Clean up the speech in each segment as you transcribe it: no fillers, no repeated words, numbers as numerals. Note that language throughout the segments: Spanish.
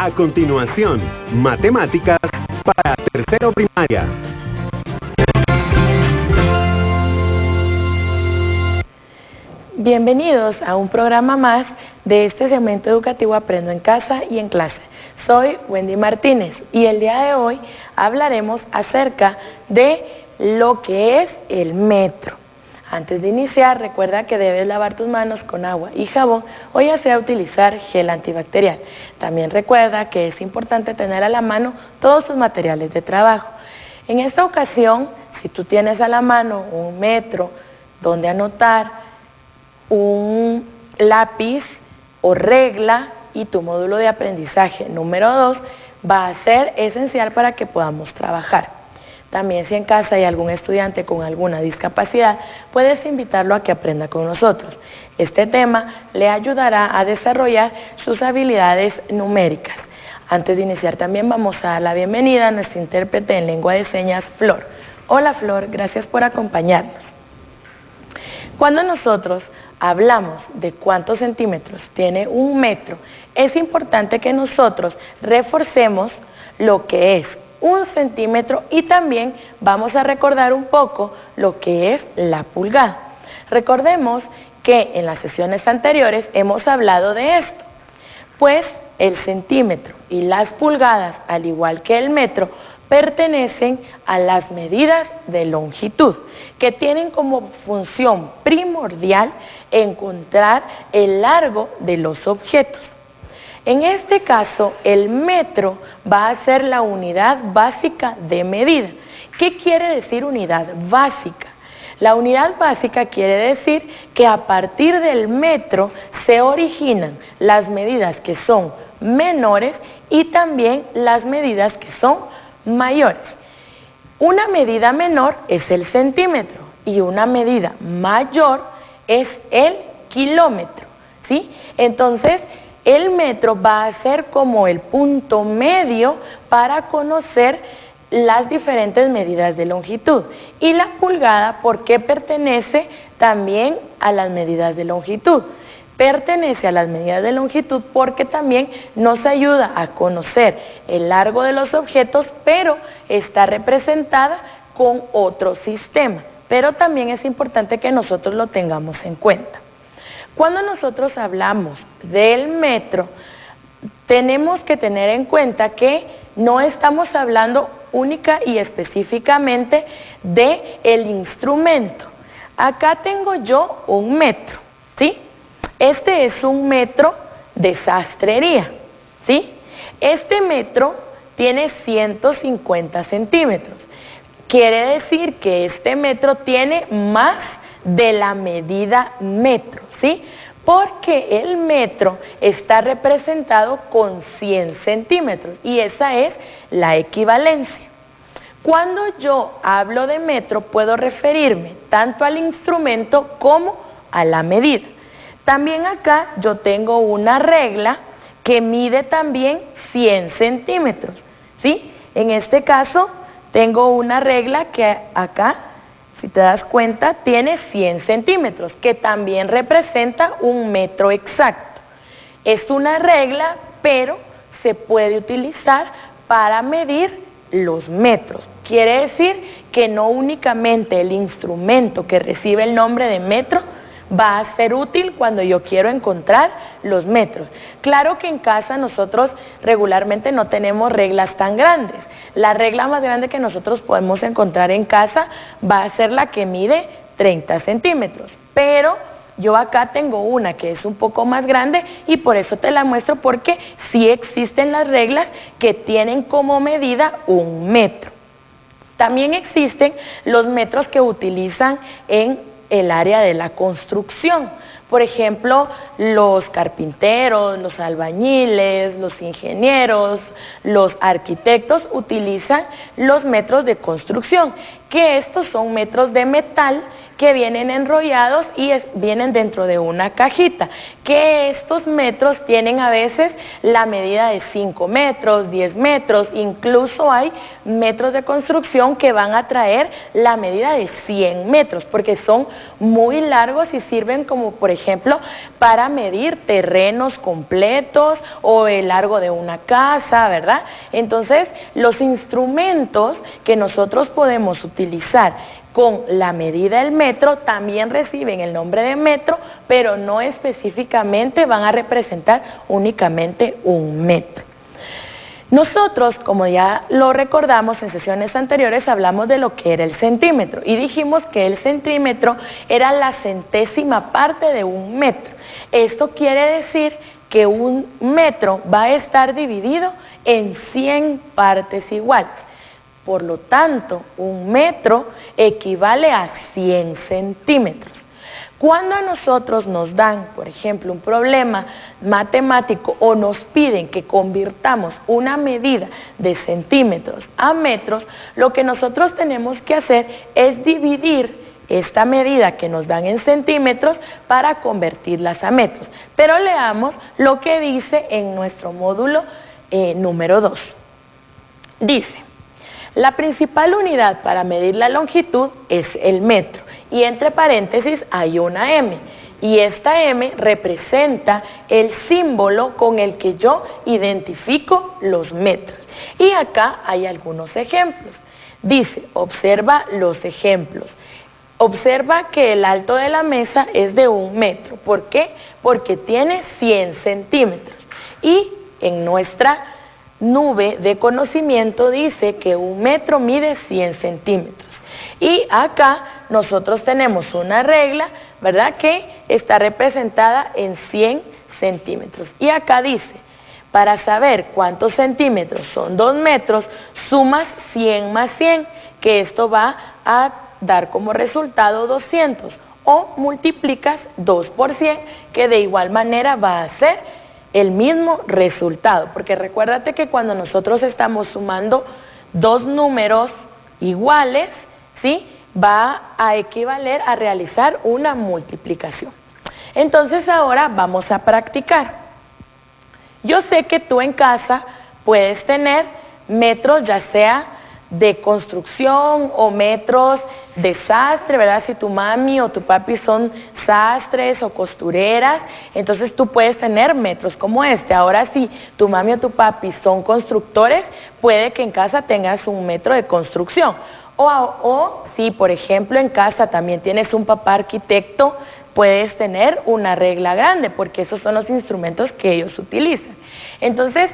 A continuación, matemáticas para tercero primaria. Bienvenidos a un programa más de este segmento educativo Aprendo en Casa y en Clase. Soy Wendy Martínez y el día de hoy hablaremos acerca de lo que es el metro. Antes de iniciar, recuerda que debes lavar tus manos con agua y jabón o ya sea utilizar gel antibacterial. También recuerda que es importante tener a la mano todos tus materiales de trabajo. En esta ocasión, si tú tienes a la mano un metro donde anotar, un lápiz o regla y tu módulo de aprendizaje número 2 va a ser esencial para que podamos trabajar. También si en casa hay algún estudiante con alguna discapacidad, puedes invitarlo a que aprenda con nosotros. Este tema le ayudará a desarrollar sus habilidades numéricas. Antes de iniciar también vamos a dar la bienvenida a nuestra intérprete en lengua de señas, Flor. Hola Flor, gracias por acompañarnos. Cuando nosotros hablamos de cuántos centímetros tiene un metro, es importante que nosotros reforcemos lo que es un centímetro y también vamos a recordar un poco lo que es la pulgada. Recordemos que en las sesiones anteriores hemos hablado de esto, pues el centímetro y las pulgadas, al igual que el metro, pertenecen a las medidas de longitud, que tienen como función primordial encontrar el largo de los objetos. En este caso, el metro va a ser la unidad básica de medida. ¿Qué quiere decir unidad básica? La unidad básica quiere decir que a partir del metro se originan las medidas que son menores y también las medidas que son mayores. Una medida menor es el centímetro y una medida mayor es el kilómetro, ¿sí? Entonces, el metro va a ser como el punto medio para conocer las diferentes medidas de longitud. Y la pulgada, ¿por qué pertenece también a las medidas de longitud? Pertenece a las medidas de longitud porque también nos ayuda a conocer el largo de los objetos, pero está representada con otro sistema. Pero también es importante que nosotros lo tengamos en cuenta. Cuando nosotros hablamos del metro, tenemos que tener en cuenta que no estamos hablando única y específicamente del instrumento. Acá tengo yo un metro, ¿sí? Este es un metro de sastrería, ¿sí? Este metro tiene 150 centímetros. Quiere decir que este metro tiene más de la medida metro, ¿sí? Porque el metro está representado con 100 centímetros y esa es la equivalencia. Cuando yo hablo de metro puedo referirme tanto al instrumento como a la medida. También acá yo tengo una regla que mide también 100 centímetros, ¿sí? En este caso tengo una regla que acá, si te das cuenta, tiene 100 centímetros, que también representa un metro exacto. Es una regla, pero se puede utilizar para medir los metros. Quiere decir que no únicamente el instrumento que recibe el nombre de metro va a ser útil cuando yo quiero encontrar los metros. Claro que en casa nosotros regularmente no tenemos reglas tan grandes. La regla más grande que nosotros podemos encontrar en casa va a ser la que mide 30 centímetros. Pero yo acá tengo una que es un poco más grande y por eso te la muestro porque sí existen las reglas que tienen como medida un metro. También existen los metros que utilizan en el área de la construcción. Por ejemplo, los carpinteros, los albañiles, los ingenieros, los arquitectos utilizan los metros de construcción, que estos son metros de metal que vienen enrollados y vienen dentro de una cajita, que estos metros tienen a veces la medida de 5 metros, 10 metros, incluso hay metros de construcción que van a traer la medida de 100 metros, porque son muy largos y sirven como, por ejemplo, para medir terrenos completos o el largo de una casa, ¿verdad? Entonces, los instrumentos que nosotros podemos utilizar con la medida del metro también reciben el nombre de metro, pero no específicamente van a representar únicamente un metro. Nosotros, como ya lo recordamos en sesiones anteriores, hablamos de lo que era el centímetro y dijimos que el centímetro era la centésima parte de un metro. Esto quiere decir que un metro va a estar dividido en 100 partes iguales. Por lo tanto, un metro equivale a 100 centímetros. Cuando a nosotros nos dan, por ejemplo, un problema matemático o nos piden que convirtamos una medida de centímetros a metros, lo que nosotros tenemos que hacer es dividir esta medida que nos dan en centímetros para convertirlas a metros. Pero leamos lo que dice en nuestro módulo número 2. Dice: la principal unidad para medir la longitud es el metro, y entre paréntesis hay una M, y esta M representa el símbolo con el que yo identifico los metros. Y acá hay algunos ejemplos. Dice, observa los ejemplos. Observa que el alto de la mesa es de 1 metro. ¿Por qué? Porque tiene 100 centímetros. Y en nuestra nube de conocimiento dice que 1 metro mide 100 centímetros. Y acá nosotros tenemos una regla, ¿verdad?, que está representada en 100 centímetros. Y acá dice, para saber cuántos centímetros son 2 metros, sumas 100 más 100, que esto va a dar como resultado 200. O multiplicas 2 por 100, que de igual manera va a ser el mismo resultado. Porque recuérdate que cuando nosotros estamos sumando dos números iguales, ¿sí?, va a equivaler a realizar una multiplicación. Entonces ahora vamos a practicar. Yo sé que tú en casa puedes tener metros, ya sea de construcción o metros de sastre, ¿verdad? Si tu mami o tu papi son sastres o costureras, entonces tú puedes tener metros como este. Ahora, si tu mami o tu papi son constructores, puede que en casa tengas un metro de construcción. O si, por ejemplo, en casa también tienes un papá arquitecto, puedes tener una regla grande, porque esos son los instrumentos que ellos utilizan. Entonces,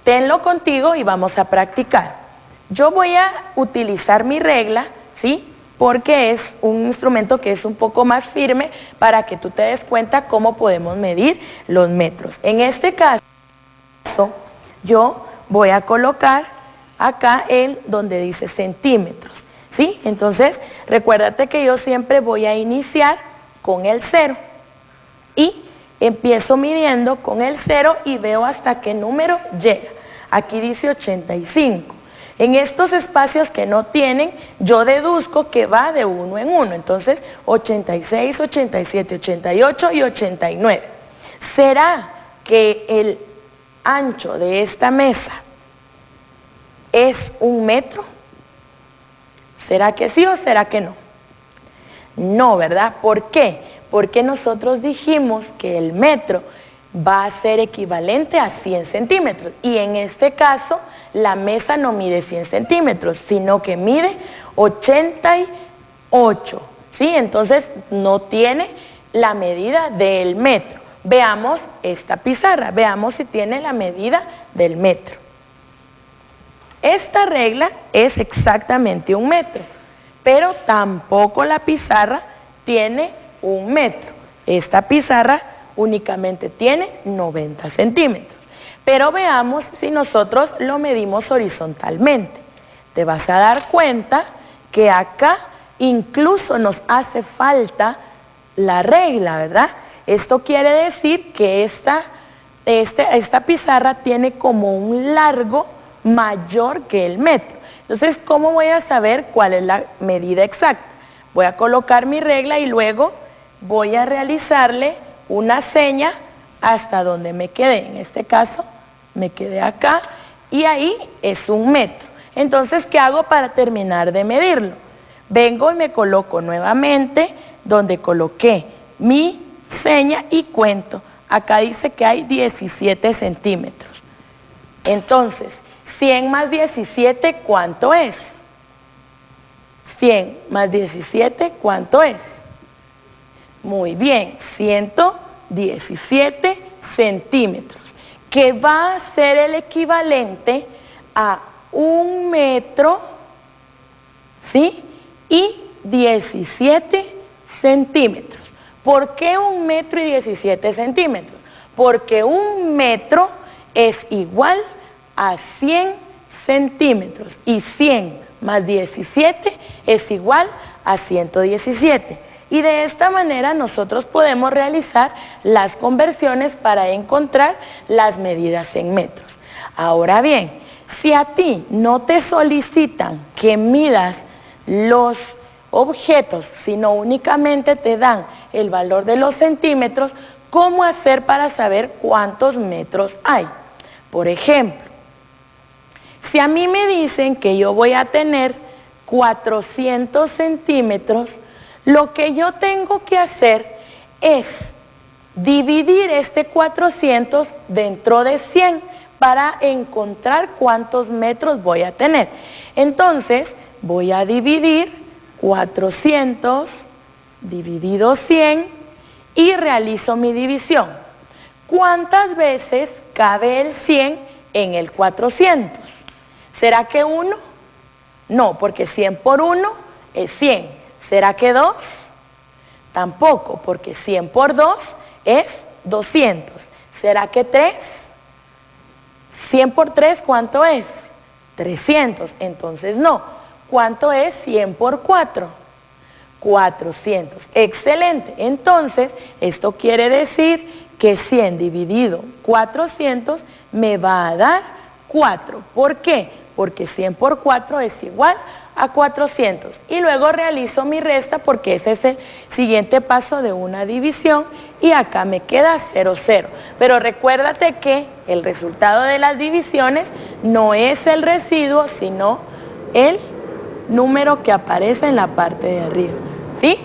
tenlo contigo y vamos a practicar. Yo voy a utilizar mi regla, ¿sí?, porque es un instrumento que es un poco más firme para que tú te des cuenta cómo podemos medir los metros. En este caso, yo voy a colocar acá en donde dice centímetros, ¿sí? Entonces, recuérdate que yo siempre voy a iniciar con el 0 y empiezo midiendo con el 0 y veo hasta qué número llega. Aquí dice 85. En estos espacios que no tienen, yo deduzco que va de 1 en 1. Entonces, 86, 87, 88 y 89. ¿Será que el ancho de esta mesa es 1 metro? ¿Será que sí o será que no? No, ¿verdad? ¿Por qué? Porque nosotros dijimos que el metro va a ser equivalente a 100 centímetros. Y en este caso, la mesa no mide 100 centímetros, sino que mide 88. ¿Sí? Entonces, no tiene la medida del metro. Veamos esta pizarra, veamos si tiene la medida del metro. Esta regla es exactamente 1 metro, pero tampoco la pizarra tiene 1 metro. Esta pizarra únicamente tiene 90 centímetros. Pero veamos si nosotros lo medimos horizontalmente. Te vas a dar cuenta que acá incluso nos hace falta la regla, ¿verdad? Esto quiere decir que esta pizarra tiene como un largo mayor que el metro. Entonces, ¿cómo voy a saber cuál es la medida exacta? Voy a colocar mi regla y luego voy a realizarle una seña hasta donde me quedé. En este caso, me quedé acá y ahí es 1 metro. Entonces, ¿qué hago para terminar de medirlo? Vengo y me coloco nuevamente donde coloqué mi seña y cuento. Acá dice que hay 17 centímetros. Entonces, 100 más 17, ¿cuánto es? 100 más 17, ¿cuánto es? Muy bien, 117 centímetros, que va a ser el equivalente a 1 metro, ¿sí? Y 17 centímetros. ¿Por qué 1 metro y 17 centímetros? Porque 1 metro es igual a 100 centímetros y 100 más 17 es igual a 117. Y de esta manera nosotros podemos realizar las conversiones para encontrar las medidas en metros. Ahora bien, si a ti no te solicitan que midas los objetos, sino únicamente te dan el valor de los centímetros, ¿cómo hacer para saber cuántos metros hay? Por ejemplo, si a mí me dicen que yo voy a tener 400 centímetros, lo que yo tengo que hacer es dividir este 400 dentro de 100 para encontrar cuántos metros voy a tener. Entonces, voy a dividir 400 dividido 100 y realizo mi división. ¿Cuántas veces cabe el 100 en el 400? ¿Será que 1? No, porque 100 por 1 es 100. ¿Será que 2? Tampoco, porque 100 por 2 es 200. ¿Será que 3? 100 por 3, ¿cuánto es? 300. Entonces no. ¿Cuánto es 100 por 4? 400. Excelente. Entonces, esto quiere decir que 100 dividido 400 me va a dar 4. ¿Por qué? Porque 100 por 4 es igual a 400. Y luego realizo mi resta porque ese es el siguiente paso de una división y acá me queda 0, 0. Pero recuérdate que el resultado de las divisiones no es el residuo, sino el número que aparece en la parte de arriba, ¿sí?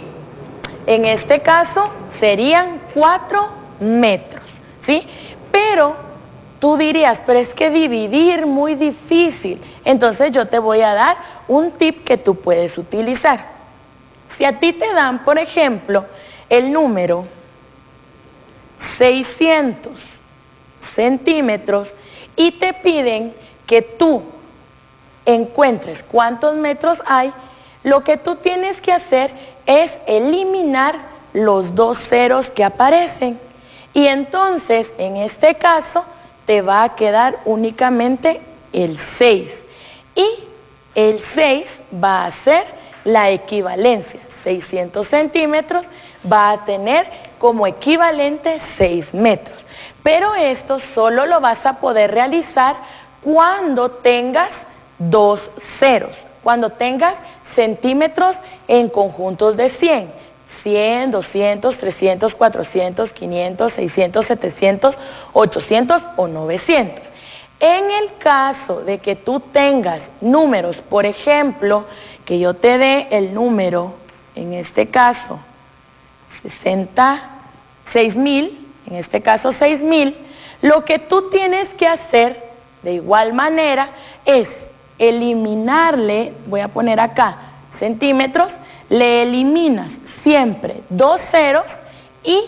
En este caso serían 4 metros, ¿sí? Pero tú dirías, pero es que dividir muy difícil. Entonces yo te voy a dar un tip que tú puedes utilizar. Si a ti te dan, por ejemplo, el número 600 centímetros y te piden que tú encuentres cuántos metros hay, lo que tú tienes que hacer es eliminar los 2 ceros que aparecen. Y entonces, en este caso, te va a quedar únicamente el 6. Y el 6 va a ser la equivalencia. 600 centímetros va a tener como equivalente 6 metros. Pero esto solo lo vas a poder realizar cuando tengas 2 ceros, cuando tengas centímetros en conjuntos de 100, 100, 200, 300, 400, 500, 600, 700, 800 o 900. En el caso de que tú tengas números, por ejemplo, que yo te dé el número, en este caso, 6.000, en este caso 6.000, lo que tú tienes que hacer de igual manera es eliminarle, voy a poner acá centímetros, le eliminas siempre 2 ceros y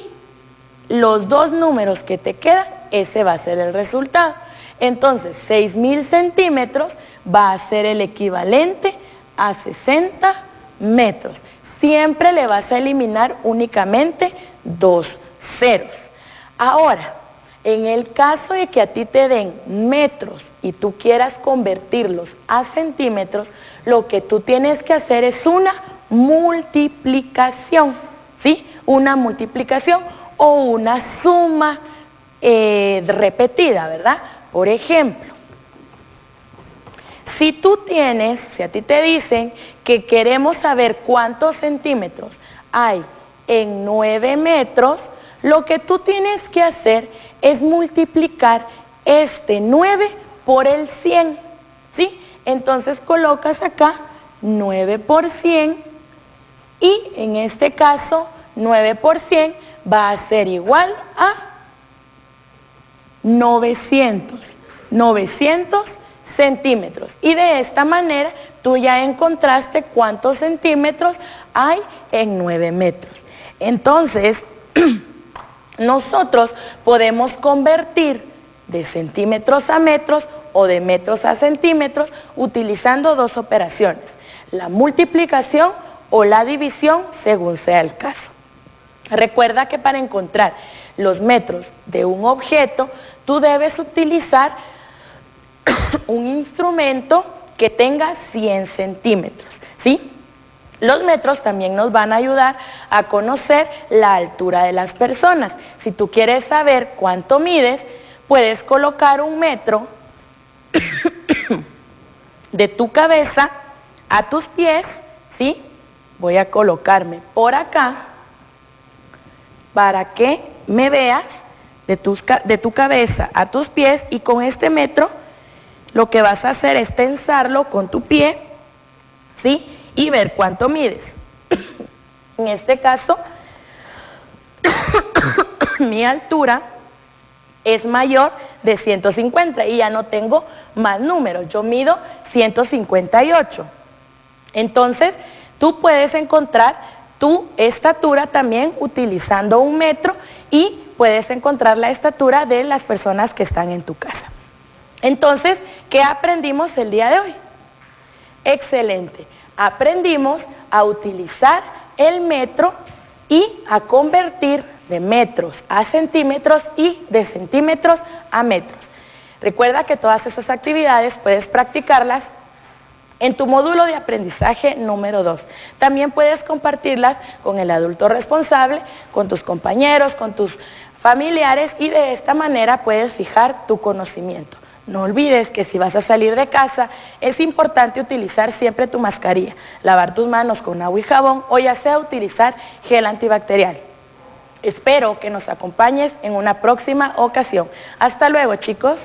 los 2 números que te quedan, ese va a ser el resultado. Entonces 6.000 centímetros va a ser el equivalente a 60 metros. Siempre le vas a eliminar únicamente 2 ceros. Ahora, en el caso de que a ti te den metros y tú quieras convertirlos a centímetros, lo que tú tienes que hacer es una multiplicación, ¿sí? Una multiplicación o una suma repetida, ¿verdad? Por ejemplo, si a ti te dicen que queremos saber cuántos centímetros hay en 9 metros, lo que tú tienes que hacer es multiplicar este 9 por el 100, ¿sí? Entonces colocas acá 9 por 100 y en este caso 9 por 100 va a ser igual a 900 centímetros. Y de esta manera tú ya encontraste cuántos centímetros hay en 9 metros. Entonces, nosotros podemos convertir de centímetros a metros o de metros a centímetros utilizando dos operaciones, la multiplicación o la división según sea el caso. Recuerda que para encontrar los metros de un objeto, tú debes utilizar un instrumento que tenga 100 centímetros, ¿sí? Los metros también nos van a ayudar a conocer la altura de las personas. Si tú quieres saber cuánto mides, puedes colocar un metro de tu cabeza a tus pies, ¿sí? Voy a colocarme por acá para que me veas de tu cabeza a tus pies, y con este metro lo que vas a hacer es tensarlo con tu pie, ¿sí? Y ver cuánto mides. En este caso, mi altura es mayor de 150 y ya no tengo más números, yo mido 158. Entonces, tú puedes encontrar tu estatura también utilizando un metro y puedes encontrar la estatura de las personas que están en tu casa. Entonces, ¿qué aprendimos el día de hoy? Excelente. Aprendimos a utilizar el metro y a convertir de metros a centímetros y de centímetros a metros. Recuerda que todas esas actividades puedes practicarlas en tu módulo de aprendizaje número 2. También puedes compartirlas con el adulto responsable, con tus compañeros, con tus familiares, y de esta manera puedes fijar tu conocimiento. No olvides que si vas a salir de casa, es importante utilizar siempre tu mascarilla, lavar tus manos con agua y jabón, o ya sea utilizar gel antibacterial. Espero que nos acompañes en una próxima ocasión. Hasta luego, chicos.